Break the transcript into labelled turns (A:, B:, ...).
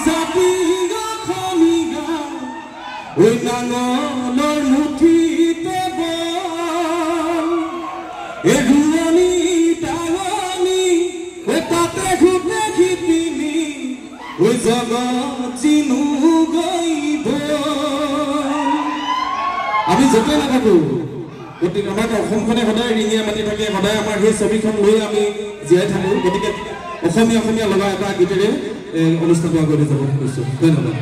A: জাতি অসমীয়া ঐ নাঙলৰ মুঠিতে বল এই ৰুৱনি টাঙনি ঐ তাতে ঘূটে খিপিনি ঐ জগত চিনু গৈ আমি য'তে নাথাকো গতিকে আমাক অসমখনে সদায় ৰিঙিয়াই মাতি থাকে সদায় আমাৰ সেই ছবিখন লৈ আমি জীয়াই থাকো গতিকে অসমীয়া লগা এটা গীতেৰে অনুষ্ঠানটো আগুৱাই যাব খুজিছোঁ ধন্যবাদ